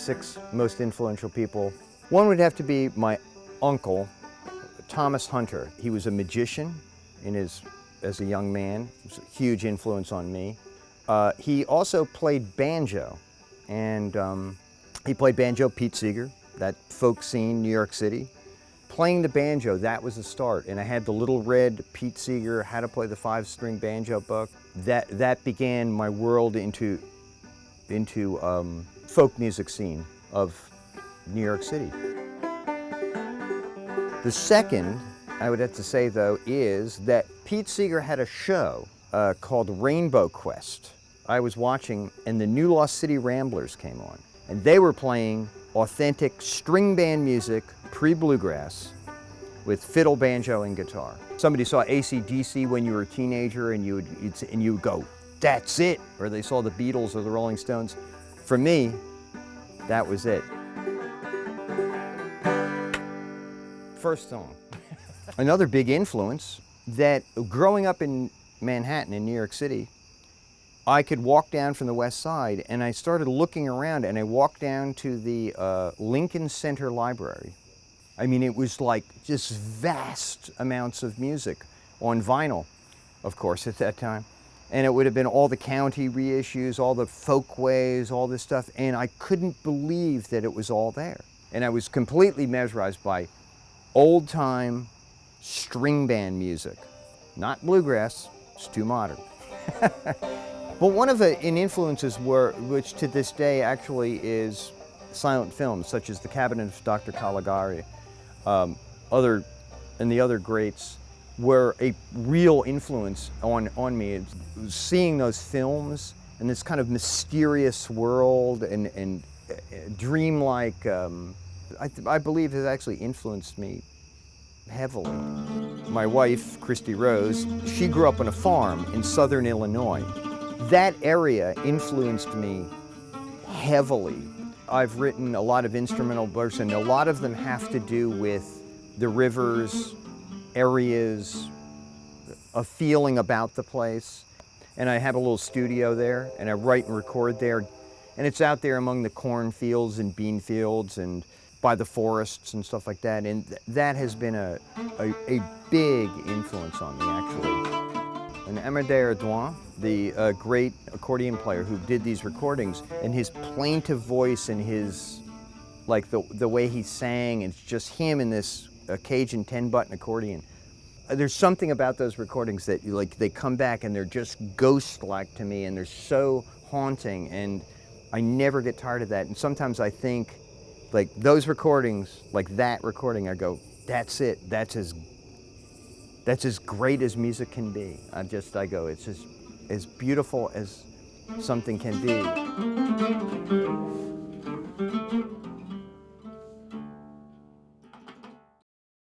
6 most influential people. One would have to be my uncle, Thomas Hunter. He was a magician as a young man. He was a huge influence on me. He also played banjo, and he played banjo, Pete Seeger, that folk scene, New York City. Playing the banjo, that was the start, and I had the little red Pete Seeger, How to Play the 5-String Banjo book. That began my world into folk music scene of New York City. The second, I would have to say though, is that Pete Seeger had a show called Rainbow Quest. I was watching, and the New Lost City Ramblers came on, and they were playing authentic string band music, pre-bluegrass, with fiddle, banjo, and guitar. Somebody saw AC/DC when you were a teenager, and you would go, "That's it!" Or they saw the Beatles or the Rolling Stones. For me, that was it. First song. Another big influence, that growing up in Manhattan, in New York City, I could walk down from the West Side, and I started looking around, and I walked down to the Lincoln Center Library. I mean, it was like just vast amounts of music on vinyl, of course, at that time. And it would have been all the county reissues, all the folkways, all this stuff, and I couldn't believe that it was all there. And I was completely mesmerized by old-time string band music. Not bluegrass, it's too modern. But one of the influences which to this day actually is silent films, such as The Cabinet of Dr. Caligari, and the other greats, were a real influence on me. Seeing those films and this kind of mysterious world and dreamlike, I believe has actually influenced me heavily. My wife, Christy Rose, she grew up on a farm in southern Illinois. That area influenced me heavily. I've written a lot of instrumental books, and a lot of them have to do with the rivers, areas, a feeling about the place. And I have a little studio there, and I write and record there. And it's out there among the cornfields and bean fields and by the forests and stuff like that. And that has been a big influence on me, actually. And Amédée Ardouin, the great accordion player who did these recordings, and his plaintive voice and his, like the way he sang, it's just him in this Cajun 10-button accordion. There's something about those recordings that they come back and they're just ghost-like to me, and they're so haunting, and I never get tired of that. And sometimes I think, like those recordings, like that recording, I go, that's it, that's as great as music can be. I go, it's just as beautiful as something can be.